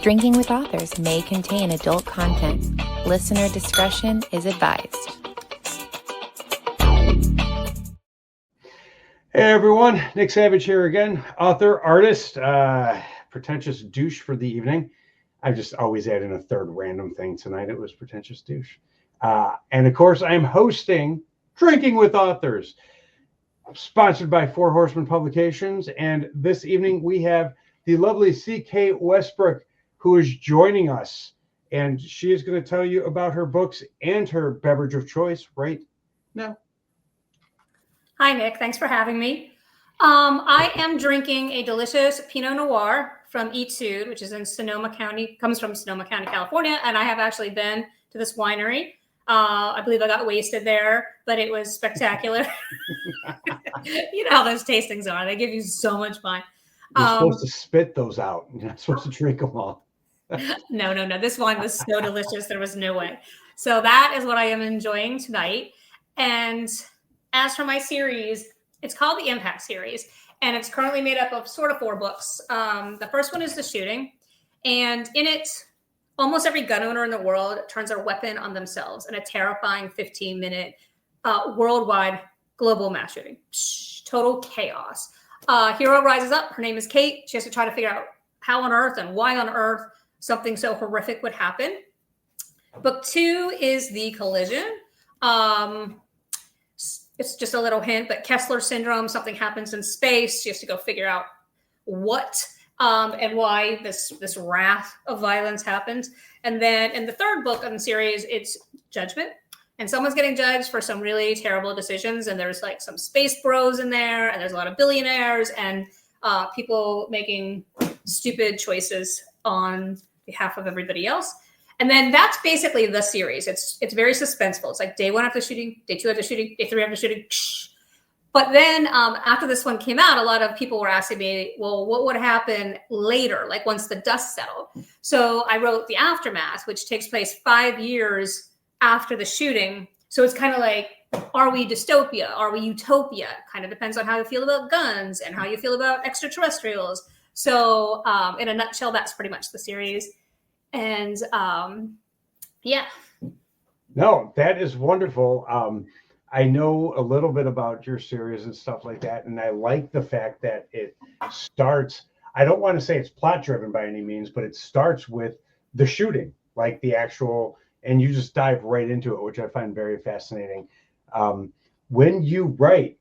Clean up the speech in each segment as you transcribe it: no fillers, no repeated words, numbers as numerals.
Drinking with Authors may contain adult content. Listener discretion is advised. Hey everyone, Nick Savage here again, author, artist, pretentious douche for the evening. I just always add in a third random thing. Tonight it was pretentious douche. And of course, I am hosting Drinking with Authors, sponsored by Four Horsemen Publications. And this evening we have the lovely C.K. Westbrook, who is joining us. And she is going to tell you about her books and her beverage of choice right now. Hi, Nick. Thanks for having me. I am drinking a delicious Pinot Noir from Etude, which is in Sonoma County, comes from Sonoma County, California. And I have actually been to this winery. I believe I got wasted there, but it was spectacular. You know how those tastings are. They give you so much fun. You're supposed to spit those out. You're not supposed to drink them all. No. This wine was so delicious. There was no way. So that is what I am enjoying tonight. And as for my series, it's called the Impact series, and it's currently made up of sort of 4 books. The first one is The Shooting, and in it, almost every gun owner in the world turns their weapon on themselves in a terrifying 15-minute worldwide global mass shooting. Total chaos. Hero rises up. Her name is Kate. She has to try to figure out how on earth and why on earth something so horrific would happen. Book 2 is The Collision. It's just a little hint, but Kessler syndrome, something happens in space. She has to go figure out what and why this wrath of violence happened. And then in the third book in the series, it's Judgment. And someone's getting judged for some really terrible decisions. And there's like some space bros in there, and there's a lot of billionaires and people making stupid choices on behalf of everybody else. And then that's basically the series. It's very suspenseful. It's like day 1 after shooting, day 2 after shooting, day 3 after shooting. But then after this one came out, a lot of people were asking me, well, what would happen later, like once the dust settled? So I wrote The Aftermath, which takes place 5 years after the shooting. So it's kind of like, are we dystopia? Are we utopia? Kind of depends on how you feel about guns and how you feel about extraterrestrials. So in a nutshell, that's pretty much the series. And yeah. No, that is wonderful. I know a little bit about your series and stuff like that. And I like the fact that it starts, I don't want to say it's plot driven by any means, but it starts with the shooting, like the actual, and you just dive right into it, which I find very fascinating. When you write,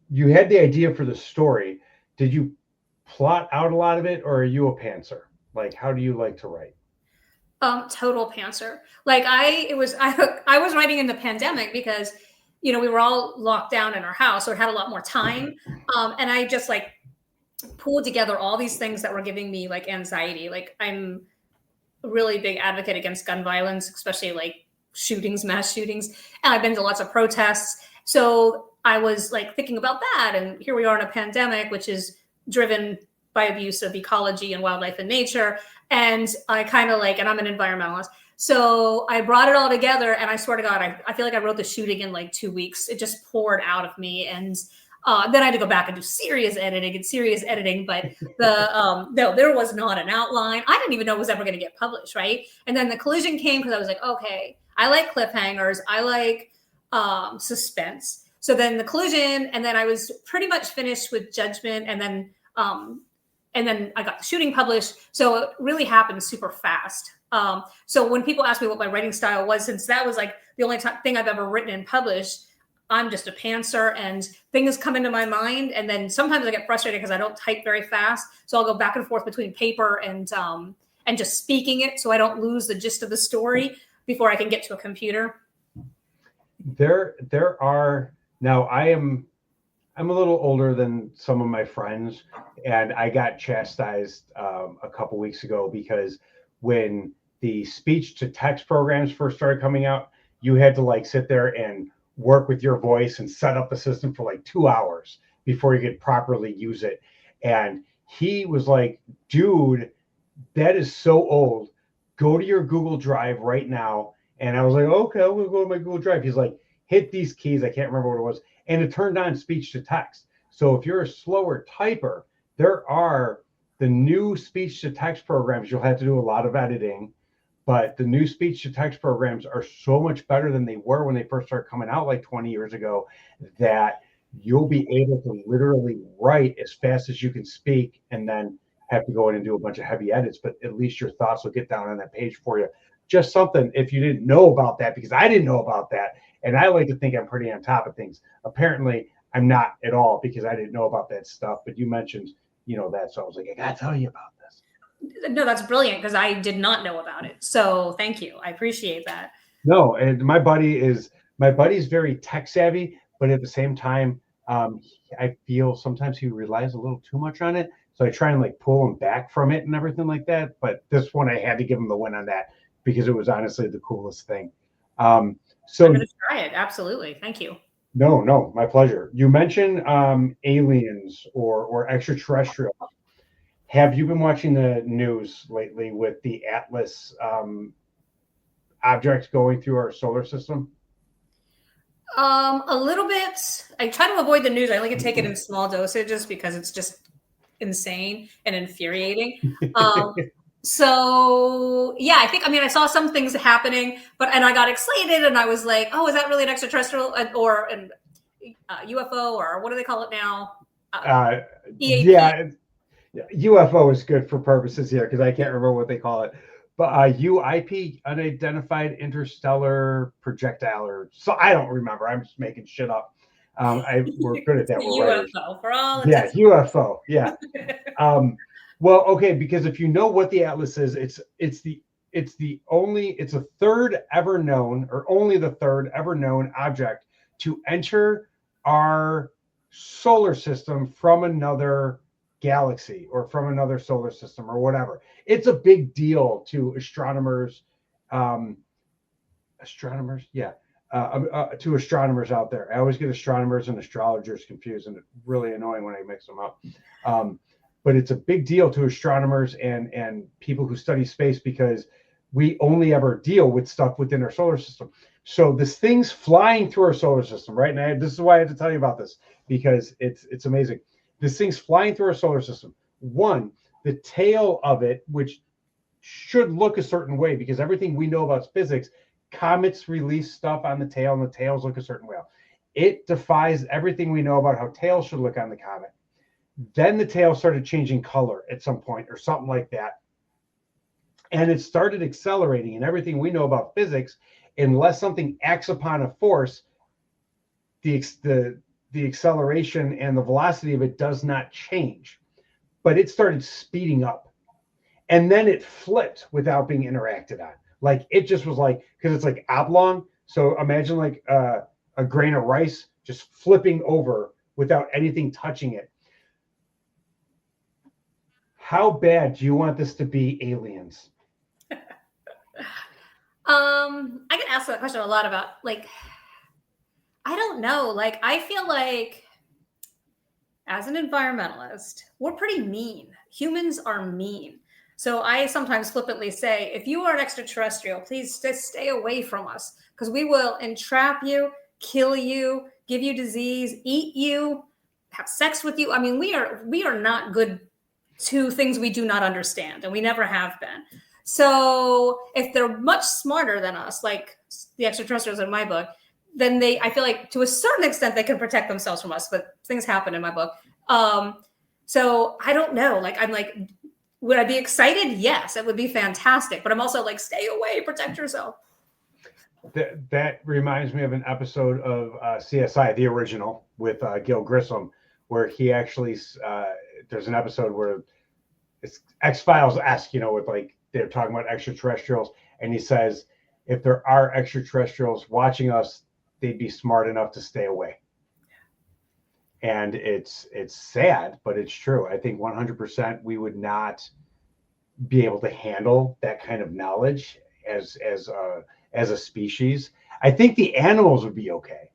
you had the idea for the story. Did you plot out a lot of it, or are you a pantser? Like, how do you like to write? Total pantser. Like I was writing in the pandemic because, we were all locked down in our house, so I had a lot more time. And I just like pulled together all these things that were giving me like anxiety. Like I'm a really big advocate against gun violence, especially like shootings, mass shootings. And I've been to lots of protests. So I was like thinking about that. And here we are in a pandemic, which is driven by abuse of ecology and wildlife and nature. And I kind of like, and I'm an environmentalist. So I brought it all together, and I swear to God, I feel like I wrote the shooting in like 2 weeks. It just poured out of me. And then I had to go back and do serious editing. But no, there was not an outline. I didn't even know it was ever going to get published, right? And then The Collision came because I was like, okay, I like cliffhangers. I like suspense. So then The Collision, and then I was pretty much finished with Judgment, and then I got The Shooting published. So it really happened super fast. So when people ask me what my writing style was, since that was like the only thing I've ever written and published, I'm just a pantser, and things come into my mind. And then sometimes I get frustrated because I don't type very fast. So I'll go back and forth between paper and just speaking it, so I don't lose the gist of the story before I can get to a computer. There are, now I'm a little older than some of my friends, and I got chastised a couple weeks ago because when the speech to text programs first started coming out, you had to like sit there and work with your voice and set up the system for like 2 hours before you could properly use it. And he was like, dude, that is so old. Go to your Google Drive right now. And I was like, okay, I'm going to go to my Google Drive. He's like, hit these keys. I can't remember what it was. And it turned on speech to text. So if you're a slower typer, there are the new speech to text programs, you'll have to do a lot of editing, but the new speech to text programs are so much better than they were when they first started coming out like 20 years ago, that you'll be able to literally write as fast as you can speak and then have to go in and do a bunch of heavy edits, but at least your thoughts will get down on that page for you. Just something, if you didn't know about that, because I didn't know about that, and I like to think I'm pretty on top of things. Apparently, I'm not at all, because I didn't know about that stuff, but you mentioned, that, so I was like, I gotta tell you about this. No, that's brilliant, because I did not know about it. So thank you. I appreciate that. No, and my buddy's very tech savvy, but at the same time, I feel sometimes he relies a little too much on it. So I try and like pull him back from it and everything like that. But this one, I had to give him the win on that, because it was honestly the coolest thing. So I'm going to try it. Absolutely. Thank you. No, my pleasure. You mentioned aliens or extraterrestrial. Have you been watching the news lately with the Atlas objects going through our solar system? A little bit. I try to avoid the news. I only can take it in small dosages because it's just insane and infuriating. So yeah, I saw some things happening, and I got excited, and I was like, oh, is that really an extraterrestrial or an UFO, or what do they call it now? EAP. Yeah, UFO is good for purposes here, because I can't remember what they call it. But UIP, unidentified interstellar projectile, or so, I don't remember. I'm just making shit up. We're good at that. UFO for all. Yeah, UFO. Yeah. Well, okay, because if you know what the Atlas is, it's the third ever known, or only the third ever known object to enter our solar system from another galaxy or from another solar system or whatever. It's a big deal to astronomers. To astronomers out there. I always get astronomers and astrologers confused, and it's really annoying when I mix them up. But it's a big deal to astronomers and people who study space, because we only ever deal with stuff within our solar system. So this thing's flying through our solar system, right? And this is why I have to tell you about this, because it's amazing. This thing's flying through our solar system. One, the tail of it, which should look a certain way, because everything we know about physics, comets release stuff on the tail, and the tails look a certain way. It defies everything we know about how tails should look on the comet. Then the tail started changing color at some point, or something like that. And it started accelerating, and everything we know about physics, unless something acts upon a force, the acceleration and the velocity of it does not change. But it started speeding up, and then it flipped without being interacted on. Like, it just was like, because it's like oblong. So imagine like a grain of rice just flipping over without anything touching it. How bad do you want this to be, aliens? I get asked that question a lot about, like, I don't know. Like, I feel like as an environmentalist, we're pretty mean. Humans are mean. So I sometimes flippantly say, if you are an extraterrestrial, please just stay away from us, because we will entrap you, kill you, give you disease, eat you, have sex with you. I mean, we are not good to things we do not understand, and we never have been. So if they're much smarter than us, like the extraterrestrials in my book, then I feel like to a certain extent they can protect themselves from us, but things happen in my book. So I don't know. Like, I'm like, would I be excited? Yes, it would be fantastic. But I'm also like, stay away, protect yourself. That reminds me of an episode of CSI, the original, with Gil Grissom, where he actually, there's an episode where it's X-Files-esque, with like, they're talking about extraterrestrials, and he says, if there are extraterrestrials watching us, they'd be smart enough to stay away. And it's sad, but it's true. I think 100% we would not be able to handle that kind of knowledge as a species. I think the animals would be okay.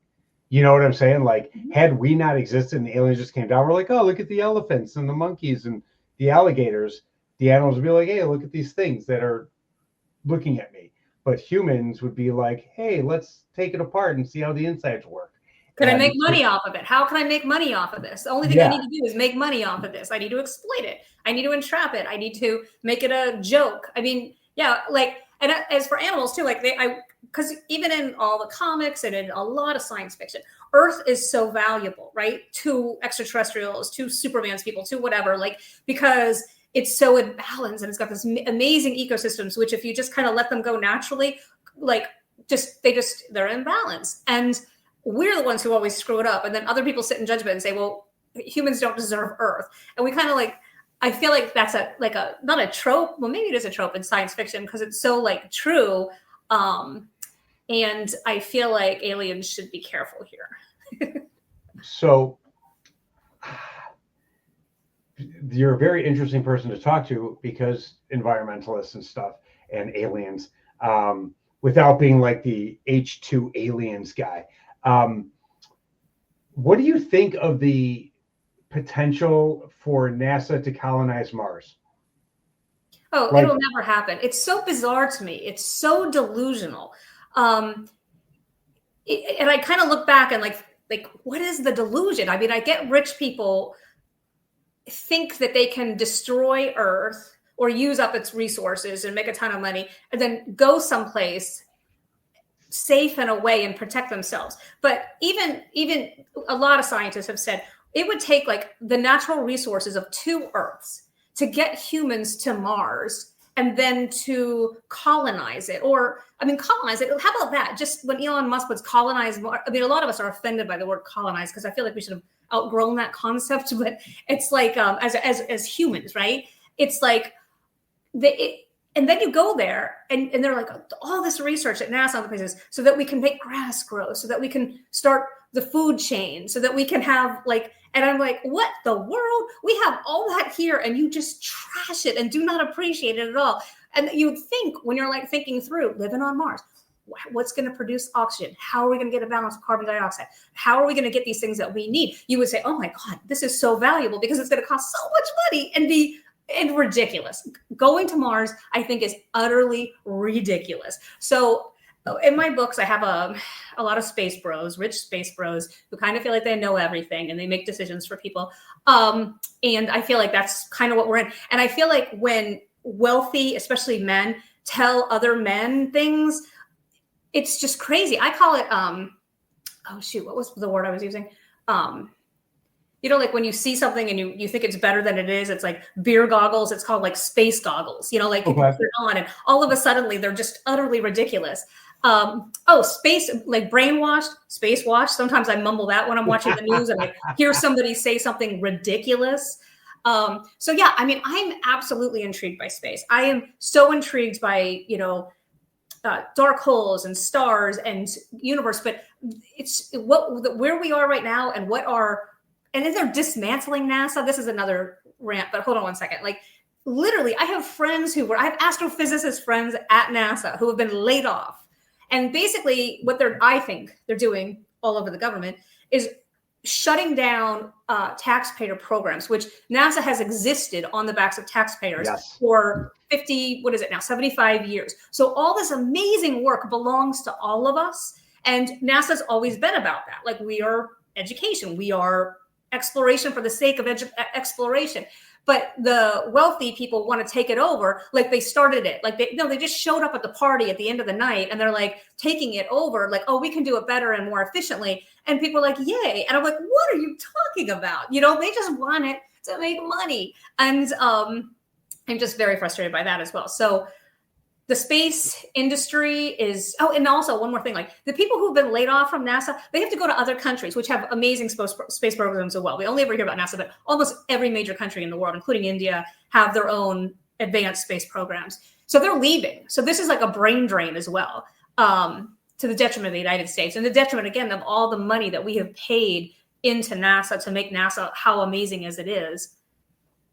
You know what I'm saying? Like, had we not existed and the aliens just came down, we're like, oh, look at the elephants and the monkeys and the alligators. The animals would be like, hey, look at these things that are looking at me. But humans would be like, hey, let's take it apart and see how the insides work. Can I make money off of it? How can I make money off of this? The only thing I need to do is make money off of this. I need to exploit it. I need to entrap it. I need to make it a joke. I mean, yeah, like, and as for animals too, like because even in all the comics and in a lot of science fiction, Earth is so valuable, right? To extraterrestrials, to Superman's people, to whatever, like, because it's so in balance and it's got this amazing ecosystems, which if you just kind of let them go naturally, like they're in balance. And we're the ones who always screw it up. And then other people sit in judgment and say, well, humans don't deserve Earth. And we kind of like, I feel like that's not a trope. Well, maybe it is a trope in science fiction because it's so like true. And I feel like aliens should be careful here. So you're a very interesting person to talk to because environmentalists and stuff and aliens, without being like the H2 aliens guy. What do you think of the potential for NASA to colonize Mars? Oh, it'll never happen. It's so bizarre to me. It's so delusional. And I kind of look back and like, what is the delusion? I mean, I get rich people think that they can destroy Earth or use up its resources and make a ton of money and then go someplace safe and away and protect themselves. But even a lot of scientists have said it would take like the natural resources of 2 Earths to get humans to Mars and then to colonize it. Or, I mean, colonize it. How about that? Just when Elon Musk was colonize Mars, I mean, a lot of us are offended by the word colonize because I feel like we should have outgrown that concept. But it's like, as humans, right? It's like, and then you go there and they're like, all this research at NASA and the places so that we can make grass grow, so that we can start the food chain, so that we can have like, and I'm like, what the world? We have all that here and you just trash it and do not appreciate it at all. And you'd think when you're like thinking through living on Mars, what's going to produce oxygen? How are we going to get a balance of carbon dioxide? How are we going to get these things that we need? You would say, oh my God, this is so valuable because it's going to cost so much money and ridiculous. Going to Mars, I think, is utterly ridiculous. So in my books, I have a lot of space bros, rich space bros, who kind of feel like they know everything and they make decisions for people. And I feel like that's kind of what we're in. And I feel like when wealthy, especially men, tell other men things, it's just crazy. I call it, what was the word I was using? Like when you see something and you think it's better than it is, it's like beer goggles. It's called like space goggles, like you put it on and all of a sudden they're just utterly ridiculous. Space, like brainwashed, space washed. Sometimes I mumble that when I'm watching the news and I hear somebody say something ridiculous. So yeah, I mean, I'm absolutely intrigued by space. I am so intrigued by, dark holes and stars and universe, but it's where we are right now and and then they're dismantling NASA. This is another rant, but hold on one second. Like literally, I have I have astrophysicist friends at NASA who have been laid off. And basically what I think they're doing all over the government is shutting down taxpayer programs, which NASA has existed on the backs of taxpayers for 75 years. So all this amazing work belongs to all of us. And NASA's always been about that. Like we are education, we are exploration for the sake of exploration. But the wealthy people want to take it over. Like they started it. Like they just showed up at the party at the end of the night and they're like taking it over. Like, oh, we can do it better and more efficiently. And people are like, yay. And I'm like, what are you talking about? They just want it to make money. And I'm just very frustrated by that as well. So the space industry is, and also one more thing, like the people who've been laid off from NASA, they have to go to other countries, which have amazing space programs as well. We only ever hear about NASA, but almost every major country in the world, including India, have their own advanced space programs. So they're leaving. So this is like a brain drain as well, to the detriment of the United States and the detriment, again, of all the money that we have paid into NASA to make NASA how amazing as it is.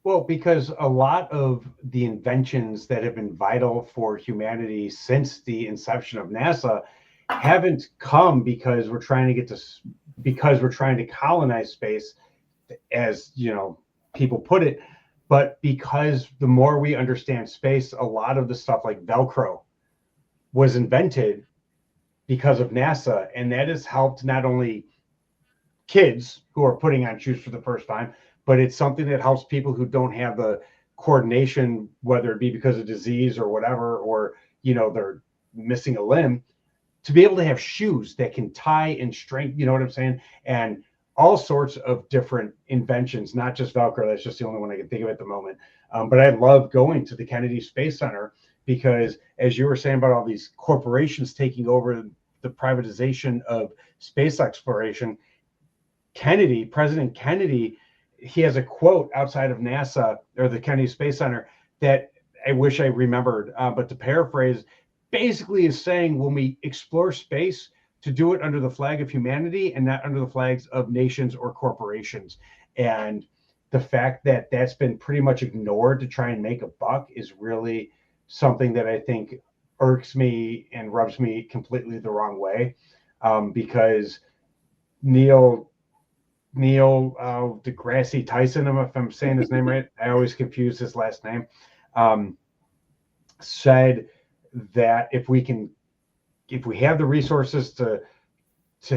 Well, because a lot of the inventions that have been vital for humanity since the inception of NASA haven't come because we're trying to colonize space, as people put it, but because the more we understand space, a lot of the stuff like Velcro was invented because of NASA, and that has helped not only kids who are putting on shoes for the first time, but it's something that helps people who don't have the coordination, whether it be because of disease or whatever, or, they're missing a limb, to be able to have shoes that can tie and strengthen, you know what I'm saying? And all sorts of different inventions, not just Velcro. That's just the only one I can think of at the moment. But I love going to the Kennedy Space Center because, as you were saying about all these corporations taking over the privatization of space exploration, President Kennedy, he has a quote outside of NASA or the Kennedy Space Center that I wish I remembered, but to paraphrase, basically is saying when we explore space, to do it under the flag of humanity and not under the flags of nations or corporations. And the fact that that's been pretty much ignored to try and make a buck is really something that I think irks me and rubs me completely the wrong way, because Neil deGrasse Tyson, if I'm saying his name right, I always confuse his last name, said that if we have the resources to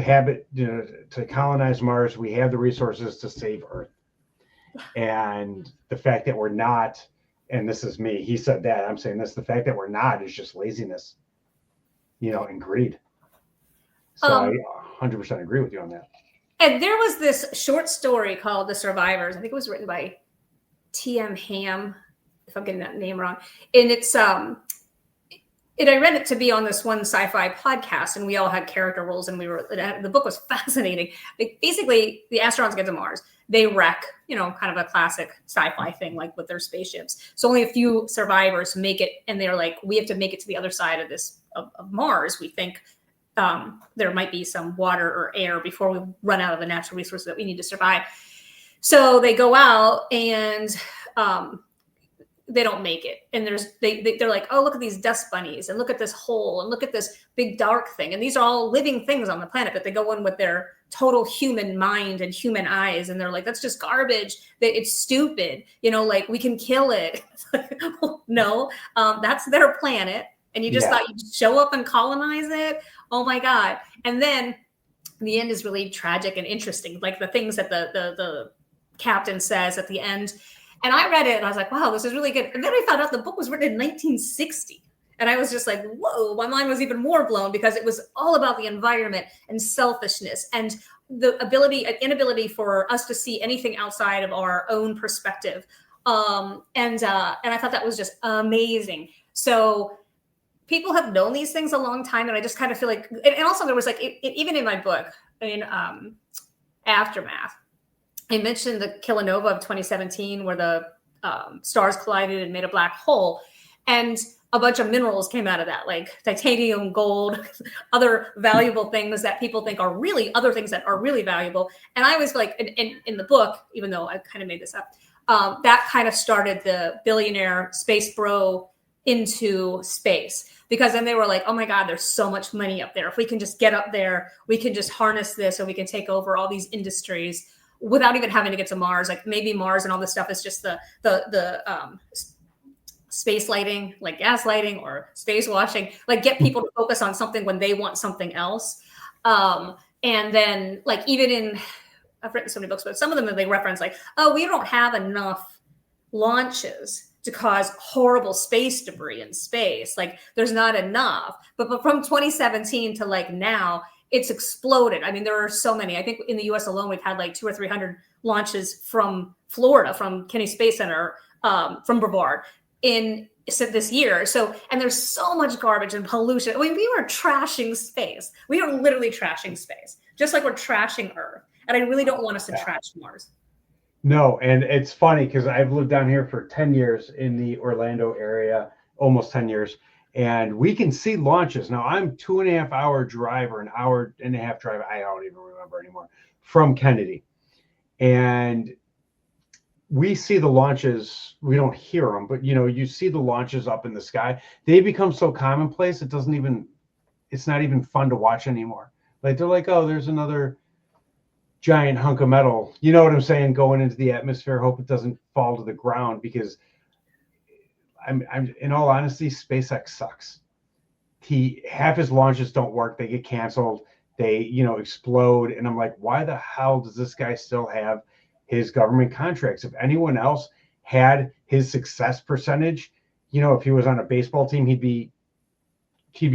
have it, to colonize Mars, we have the resources to save Earth. And the fact that we're not, and this is me, he said that, I'm saying this, the fact that we're not is just laziness, and greed. So I 100% agree with you on that. And there was this short story called The Survivors. I think it was written by T.M. Ham, if I'm getting that name wrong. And I read it to be on this one sci-fi podcast, and we all had character roles, and the book was fascinating. Basically, the astronauts get to Mars. They wreck, kind of a classic sci-fi thing, like with their spaceships. So only a few survivors make it, and they're like, we have to make it to the other side of Mars. We think there might be some water or air before we run out of the natural resources that we need to survive. So they go out and they don't make it. And they're like, oh, look at these dust bunnies and look at this hole and look at this big dark thing. And these are all living things on the planet, but they go in with their total human mind and human eyes. And they're like, that's just garbage. It's stupid. Like we can kill it. No, that's their planet. And you just thought you'd show up and colonize it. Oh my God. And then the end is really tragic and interesting. Like the things that the captain says at the end. And I read it and I was like, wow, this is really good. And then I found out the book was written in 1960. And I was just like, whoa, my mind was even more blown because it was all about the environment and selfishness and the inability for us to see anything outside of our own perspective. And I thought that was just amazing. So people have known these things a long time. And I just kind of feel like, and also there was like, even in my book, in Aftermath, I mentioned the kilonova of 2017 where the stars collided and made a black hole. And a bunch of minerals came out of that, like titanium, gold, other valuable things that people think are really other things that are really valuable. And I was like, in the book, even though I kind of made this up, that kind of started the billionaire space bro into space. Because then they were like, oh my God, there's so much money up there. If we can just get up there, we can just harness this and we can take over all these industries without even having to get to Mars. Like maybe Mars and all this stuff is just the space lighting, like gas lighting or space washing, like get people to focus on something when they want something else. And then like even I've written so many books, but some of them they reference like, oh, we don't have enough launches to cause horrible space debris in space. Like there's not enough. But from 2017 to like now, it's exploded. I mean, there are so many. I think in the US alone, we've had like 200 or 300 launches from Florida, from Kennedy Space Center, from Brevard in this year. So, and there's so much garbage and pollution. I mean, we are trashing space. We are literally trashing space, just like we're trashing Earth. And I really don't want us to trash Mars. No, and it's funny because I've lived down here for 10 years in the Orlando area, almost 10 years. And we can see launches. Now I'm 2.5 hour drive or an hour and a half drive. I don't even remember anymore from Kennedy. And we see the launches. We don't hear them, but you see the launches up in the sky. They become so commonplace. It's not even fun to watch anymore. Like they're like, oh, there's another giant hunk of metal. You know what I'm saying? Going into the atmosphere. Hope it doesn't fall to the ground because I'm in all honesty, SpaceX sucks. Half his launches don't work. They get canceled. they, explode. And I'm like, why the hell does this guy still have his government contracts? If anyone else had his success percentage, if he was on a baseball team, he'd be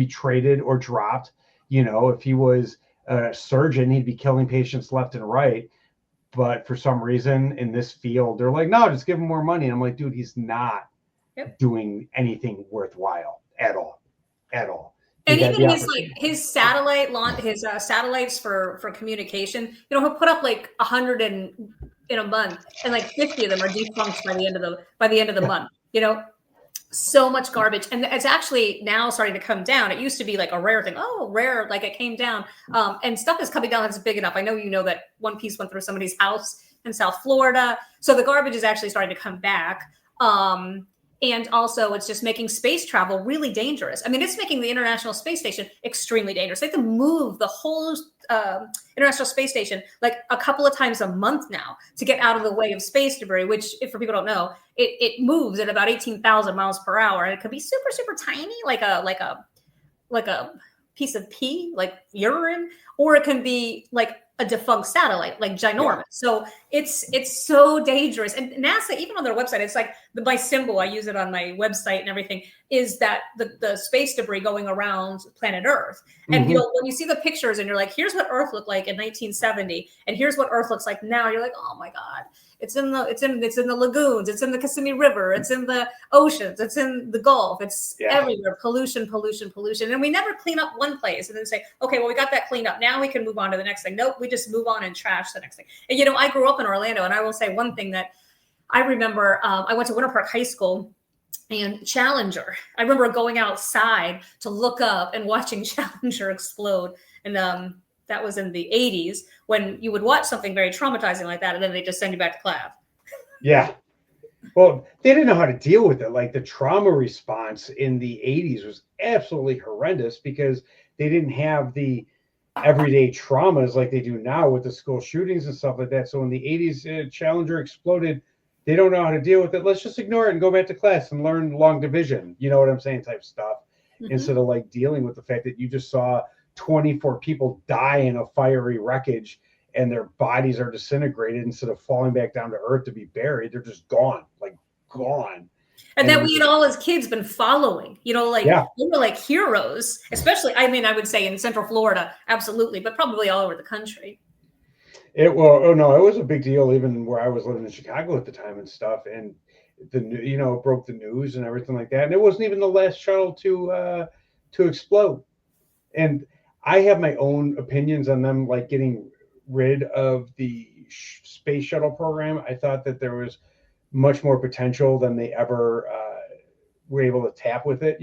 traded or dropped. If he was a surgeon, he'd be killing patients left and right. But for some reason in this field, they're like, no, just give him more money. And I'm like, dude, he's not doing anything worthwhile at all. And even his satellite launch, his satellites for communication, he'll put up like 100 in a month, and like 50 of them are defunct by the end of the month. So much garbage, and it's actually now starting to come down. It used to be like a rare thing. Oh, rare, like it came down, and stuff is coming down that's big enough. I know that one piece went through somebody's house in South Florida, so the garbage is actually starting to come back. And also, it's just making space travel really dangerous. I mean, it's making the International Space Station extremely dangerous. They have to move the whole International Space Station like a couple of times a month now to get out of the way of space debris, which, if for people don't know, it moves at about 18,000 miles per hour. And it could be super, super tiny, like a piece of pee, like urine, or it can be like a defunct satellite, like ginormous. So it's so dangerous. And NASA, even on their website, it's like my symbol, I use it on my website and everything, is that the space debris going around planet Earth. And when you see the pictures and you're like, here's what Earth looked like in 1970, and here's what Earth looks like now, you're like, oh my God. It's in the lagoons, it's in the Kissimmee River, it's in the oceans, it's in the Gulf, it's everywhere. Pollution. And we never clean up one place and then say, okay, well, we got that cleaned up. Now we can move on to the next thing. Nope, we just move on and trash the next thing. And I grew up in Orlando, and I will say one thing that I remember, I went to Winter Park High School, and Challenger, I remember going outside to look up and watching Challenger explode. And that was in the 80s, when you would watch something very traumatizing like that, and then they just send you back to class. Yeah. Well, they didn't know how to deal with it. Like, the trauma response in the 80s was absolutely horrendous because they didn't have the everyday traumas like they do now with the school shootings and stuff like that. So in the 80s, Challenger exploded. They don't know how to deal with it. Let's just ignore it and go back to class and learn long division. You know what I'm saying? Type stuff. Instead of like dealing with the fact that you just saw 24 people die in a fiery wreckage and their bodies are disintegrated instead of falling back down to earth to be buried. They're just gone. And that we had all as kids been following, we were like heroes, especially, I would say in Central Florida, absolutely, but probably all over the country. It was a big deal even where I was living in Chicago at the time and stuff. And it broke the news and everything like that. And it wasn't even the last shuttle to explode. And I have my own opinions on them, like getting rid of the space shuttle program. I thought that there was much more potential than they ever were able to tap with it,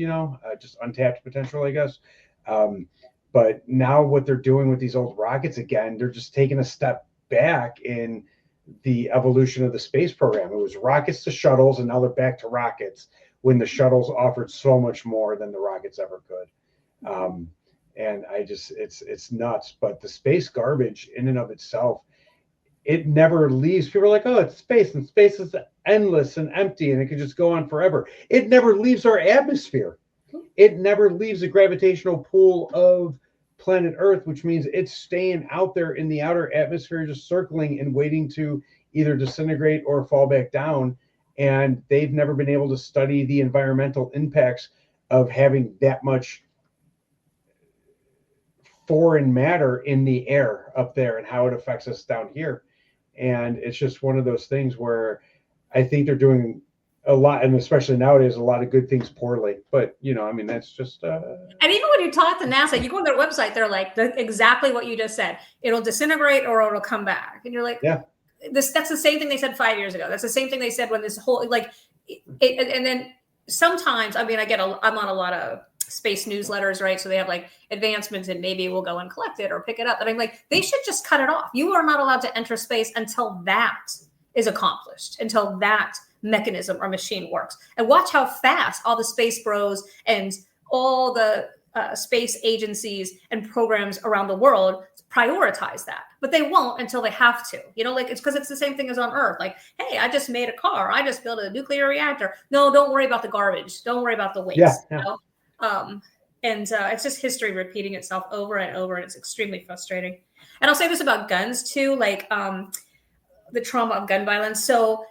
just untapped potential, I guess. But now what they're doing with these old rockets again, they're just taking a step back in the evolution of the space program. It was rockets to shuttles, and now they're back to rockets when the shuttles offered so much more than the rockets ever could. And it's nuts. But the space garbage in and of itself, it never leaves. People are like, oh, it's space, and space is endless and empty, and it can just go on forever. It never leaves our atmosphere. It never leaves the gravitational pull of planet Earth, which means it's staying out there in the outer atmosphere, just circling and waiting to either disintegrate or fall back down. And they've never been able to study the environmental impacts of having that much foreign matter in the air up there and how it affects us down here. And it's just one of those things where I think they're doing a lot, and especially nowadays, a lot of good things poorly. But that's just. And even when you talk to NASA, you go on their website, they're like exactly what you just said. It'll disintegrate or it'll come back, and you're like, yeah. That's the same thing they said 5 years ago. That's the same thing they said when this whole and then sometimes I'm on a lot of space newsletters, right? So they have like advancements, and maybe we'll go and collect it or pick it up. And I'm like, they should just cut it off. You are not allowed to enter space until that is accomplished, until that mechanism or machine works. And watch how fast all the space bros and all the space agencies and programs around the world prioritize that, but they won't until they have to. It's because it's the same thing as on Earth. Like, hey, I just made a car. I just built a nuclear reactor. No, don't worry about the garbage. Don't worry about the waste. Yeah. And it's just history repeating itself over and over, and it's extremely frustrating. And I'll say this about guns too, like the trauma of gun violence. So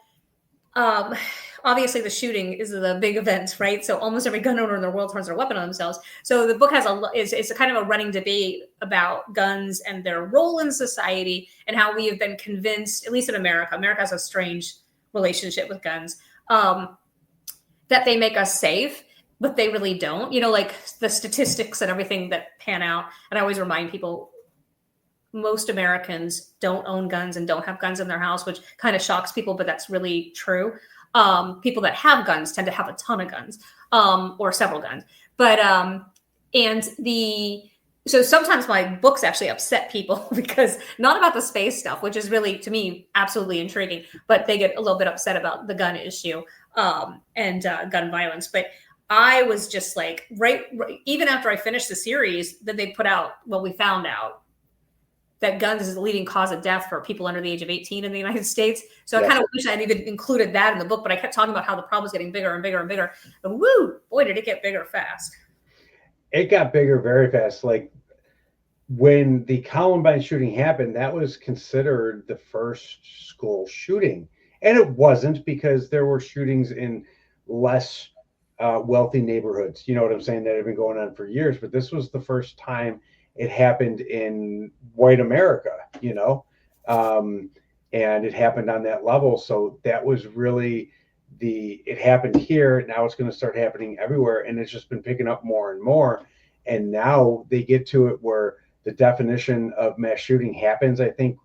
obviously the shooting is the big event, right? So almost every gun owner in the world turns their weapon on themselves. So the book has it's a kind of a running debate about guns and their role in society, and how we have been convinced, at least in America has a strange relationship with guns, that they make us safe, but they really don't. Like the statistics and everything that pan out. And I always remind people, most Americans don't own guns and don't have guns in their house, which kind of shocks people, but that's really true. People that have guns tend to have a ton of guns, or several guns. But so sometimes my books actually upset people because not about the space stuff, which is really, to me, absolutely intriguing, but they get a little bit upset about the gun issue and gun violence. But I was just like, right, even after I finished the series, that they put out, well, we found out that guns is the leading cause of death for people under the age of 18 in the United States. So I kind of wish I'd even included that in the book, but I kept talking about how the problem was getting bigger and bigger and bigger. And woo, boy, did it get bigger fast. It got bigger very fast. Like when the Columbine shooting happened, that was considered the first school shooting. And it wasn't, because there were shootings in less wealthy neighborhoods. You know what I'm saying? That had been going on for years. But this was the first time it happened in white America, and it happened on that level. So that was really it happened here. Now it's going to start happening everywhere. And it's just been picking up more and more. And now they get to it where the definition of mass shooting happens, I think,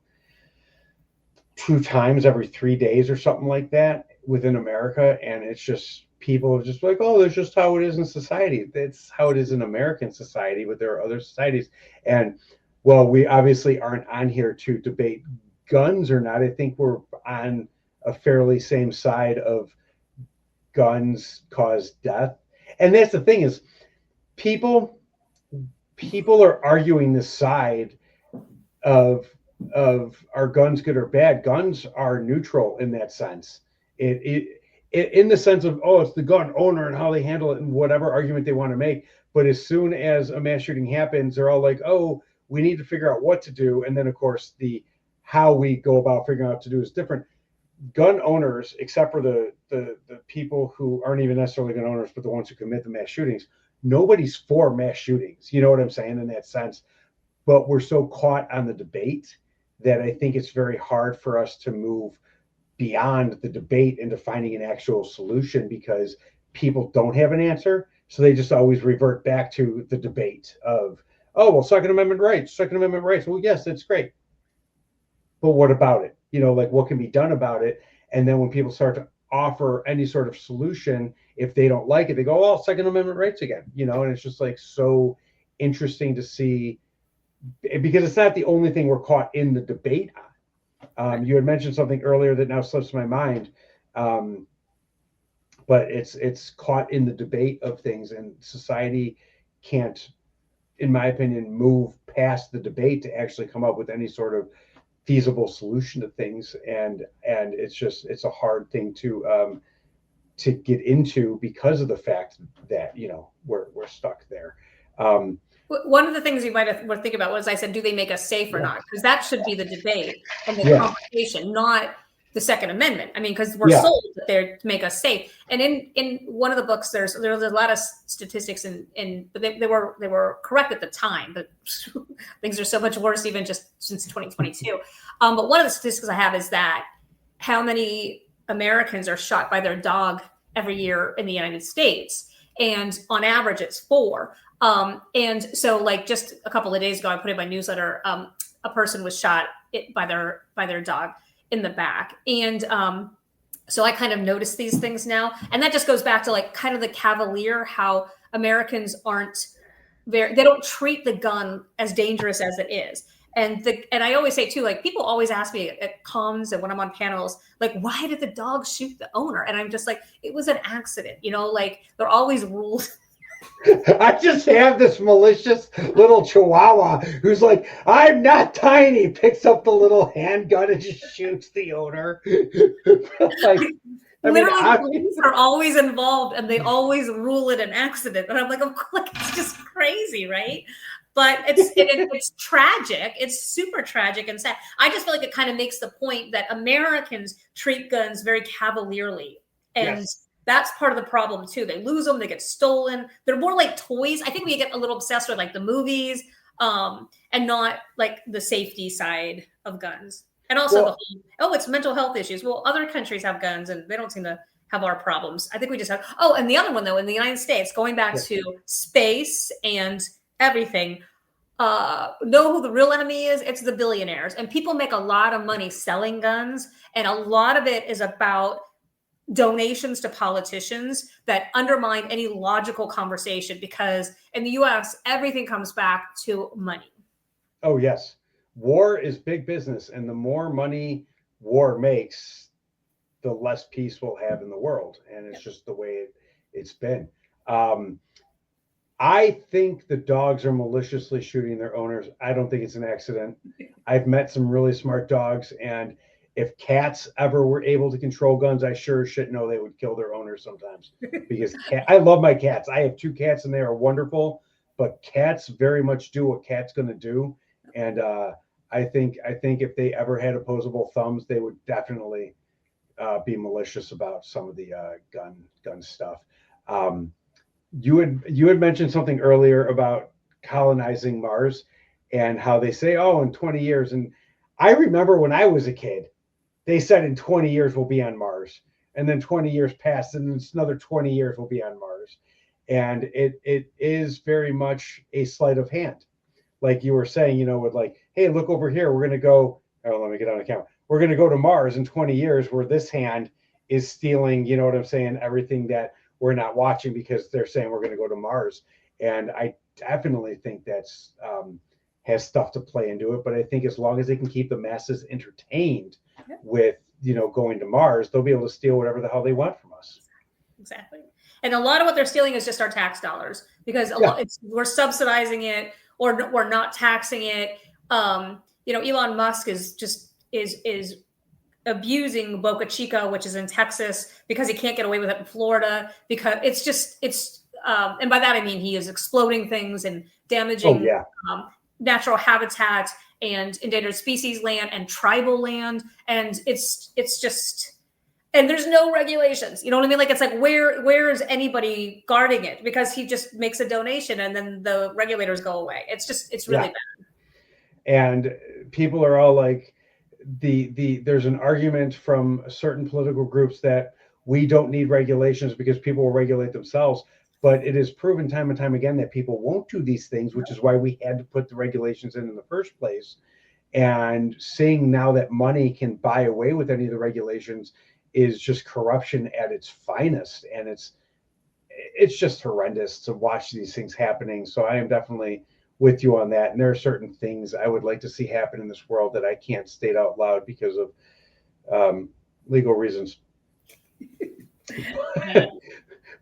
2 times every 3 days or something like that within America. And it's just, people are just like, oh, that's just how it is in society. That's how it is in American society, but there are other societies. And well, we obviously aren't on here to debate guns or not. I think we're on a fairly same side of guns cause death. And that's the thing, is people are arguing this side of are guns good or bad? Guns are neutral in that sense. It in the sense of, oh, it's the gun owner and how they handle it and whatever argument they want to make. But as soon as a mass shooting happens, they're all like, oh, we need to figure out what to do. And then, of course, the how we go about figuring out what to do is different. Gun owners, except for the people who aren't even necessarily gun owners, but the ones who commit the mass shootings, nobody's for mass shootings. You know what I'm saying in that sense? But we're so caught on the debate that I think it's very hard for us to move beyond the debate into finding an actual solution, because people don't have an answer. So they just always revert back to the debate of, oh, well, Second Amendment rights. Well, yes, that's great. But what about it? Like, what can be done about it? And then when people start to offer any sort of solution, if they don't like it, they go, oh, Second Amendment rights again, and it's just like so interesting to see, because it's not the only thing we're caught in the debate on. You had mentioned something earlier that now slips my mind, but it's caught in the debate of things, and society can't, in my opinion, move past the debate to actually come up with any sort of feasible solution to things. And it's a hard thing to get into, because of the fact that we're stuck there. One of the things you might have think about was, I said, do they make us safe or not? Because that should be the debate and the conversation, not the Second Amendment. I mean, because we're sold that they're to make us safe. And in one of the books, there's a lot of statistics, but they were correct at the time. But things are so much worse even just since 2022. But one of the statistics I have is that how many Americans are shot by their dog every year in the United States, and on average, it's 4. And so, like, just a couple of days ago, I put in my newsletter, a person was shot by their dog in the back. And so I kind of noticed these things now. And that just goes back to, like, kind of the cavalier, how Americans they don't treat the gun as dangerous as it is. And I always say too, like, people always ask me at comms and when I'm on panels, like, why did the dog shoot the owner? And I'm just like, it was an accident, like, there are always rules. I just have this malicious little chihuahua who's like, I'm not tiny, picks up the little handgun and just shoots the owner. Like, I mean, literally police are always involved and they always rule it an accident. And I'm like, it's just crazy, right? But it's tragic. It's super tragic and sad. I just feel like it kind of makes the point that Americans treat guns very cavalierly. And Yes. that's part of the problem too. They lose them, they get stolen. They're more like toys. I think we get a little obsessed with like the movies, and not like the safety side of guns. And also the whole, it's mental health issues. Well, other countries have guns and they don't seem to have our problems. I think we just have, and the other one though, in the United States, going back to space and everything, know who the real enemy is? It's the billionaires. And people make a lot of money selling guns. And a lot of it is about donations to politicians that undermine any logical conversation, because in the US, everything comes back to money. Oh, yes. War is big business. And the more money war makes, the less peace we'll have in the world. And it's just the way it's been. I think the dogs are maliciously shooting their owners. I don't think it's an accident. I've met some really smart dogs, and if cats ever were able to control guns, I sure as shit know they would kill their owners sometimes. Because I love my cats. I have 2 cats and they are wonderful, but cats very much do what cats going to do. And I think if they ever had opposable thumbs, they would definitely be malicious about some of the gun stuff. You had mentioned something earlier about colonizing Mars and how they say, in 20 years. And I remember when I was a kid, they said in 20 years we'll be on Mars. And then 20 years passed, and it's another 20 years we'll be on Mars. And it is very much a sleight of hand. Like you were saying, with like, hey, look over here. We're going to go. Oh, let me get on the camera. We're going to go to Mars in 20 years, where this hand is stealing, you know what I'm saying, everything that we're not watching because they're saying we're going to go to Mars. And I definitely think that's has stuff to play into it. But I think as long as they can keep the masses entertained with, going to Mars, they'll be able to steal whatever the hell they want from us. Exactly. And a lot of what they're stealing is just our tax dollars, because we're subsidizing it, or we're not taxing it. Elon Musk is abusing Boca Chica, which is in Texas, because he can't get away with it in Florida, because and by that I mean he is exploding things and damaging natural habitat and endangered species land and tribal land. And it's just, and there's no regulations. You know what I mean? Like, it's like, where is anybody guarding it? Because he just makes a donation and then the regulators go away. It's really bad. And people are all like, there's an argument from certain political groups that we don't need regulations because people will regulate themselves. But it is proven time and time again that people won't do these things, which is why we had to put the regulations in the first place. And seeing now that money can buy away with any of the regulations is just corruption at its finest. And it's just horrendous to watch these things happening. So I am definitely with you on that. And there are certain things I would like to see happen in this world that I can't state out loud because of legal reasons.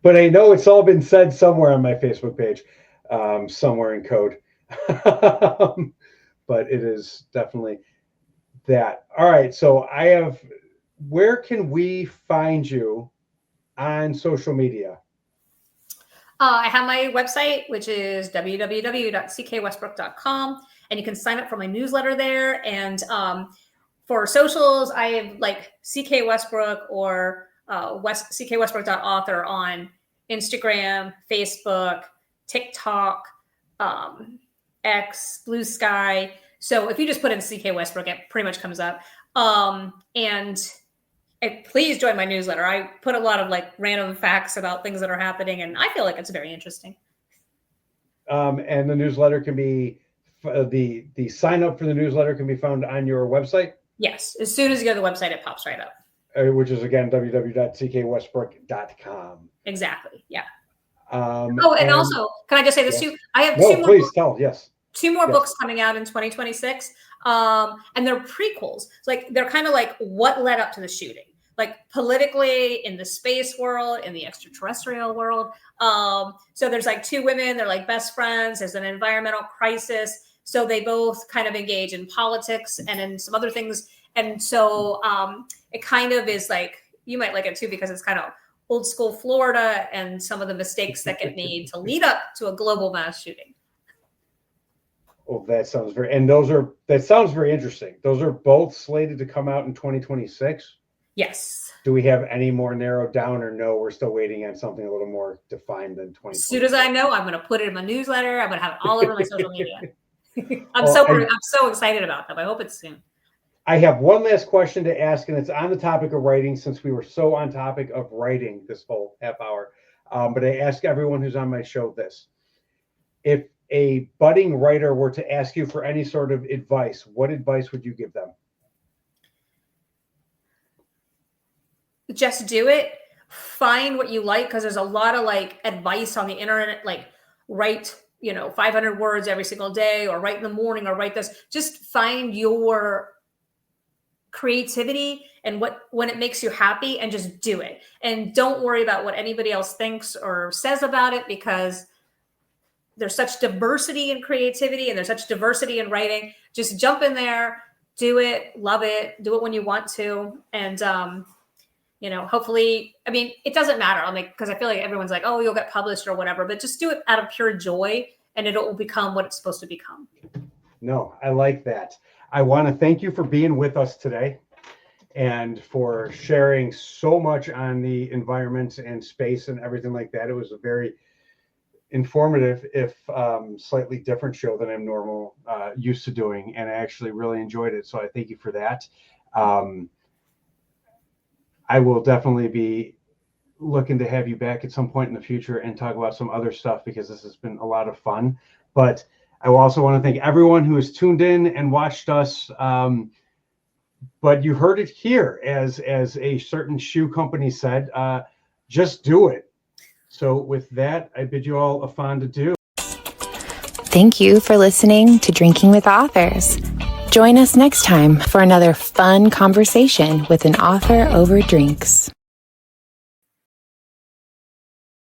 But I know it's all been said somewhere on my Facebook page, somewhere in code. But it is definitely that. All right. So where can we find you on social media? I have my website, which is www.ckwestbrook.com, and you can sign up for my newsletter there. And for socials, I have like CK Westbrook or ckwestbrook.author on Instagram, Facebook, TikTok, X, Blue Sky. So if you just put in CK Westbrook, it pretty much comes up. And please join my newsletter. I put a lot of like random facts about things that are happening, and I feel like it's very interesting. And the newsletter can be the sign up for the newsletter can be found on your website. Yes, as soon as you go to the website, it pops right up. Which is again www.ckwestbrook.com. Exactly. Yeah. And also, can I just say this too? I have two more books coming out in 2026, and they're prequels. Like, they're kind of like what led up to the shooting, like politically, in the space world, in the extraterrestrial world. So there's like 2 women, they're like best friends. There's an environmental crisis, so they both kind of engage in politics and in some other things. And so it kind of is like you might like it too, because it's kind of old school Florida and some of the mistakes that get made to lead up to a global mass shooting. Well, that sounds very interesting. Those are both slated to come out in 2026. Yes. Do we have any more narrowed down, or no, we're still waiting on something a little more defined than 2020? As soon as I know, I'm going to put it in my newsletter. I'm going to have it all over my social media. I'm so excited about them. I hope it's soon. I have one last question to ask, and it's on the topic of writing, since we were so on topic of writing this whole half hour. But I ask everyone who's on my show this. If a budding writer were to ask you for any sort of advice, what advice would you give them? Just do it. Find what you like, because there's a lot of like advice on the internet, like write 500 words every single day, or write in the morning, or write this. Just find your creativity and when it makes you happy, and just do it. And don't worry about what anybody else thinks or says about it, because there's such diversity in creativity and there's such diversity in writing. Just jump in there, do it, love it, do it when you want to. And, hopefully, I mean, it doesn't matter. Because I feel like everyone's like, oh, you'll get published or whatever, but just do it out of pure joy, and it will become what it's supposed to become. No, I like that. I want to thank you for being with us today and for sharing so much on the environment and space and everything like that. It was a very informative, if slightly different show than I'm used to doing, and I actually really enjoyed it. So I thank you for that. I will definitely be looking to have you back at some point in the future and talk about some other stuff, because this has been a lot of fun. But I also want to thank everyone who has tuned in and watched us. But you heard it here, as a certain shoe company said, just do it. So with that, I bid you all a fond adieu. Thank you for listening to Drinking with Authors. Join us next time for another fun conversation with an author over drinks.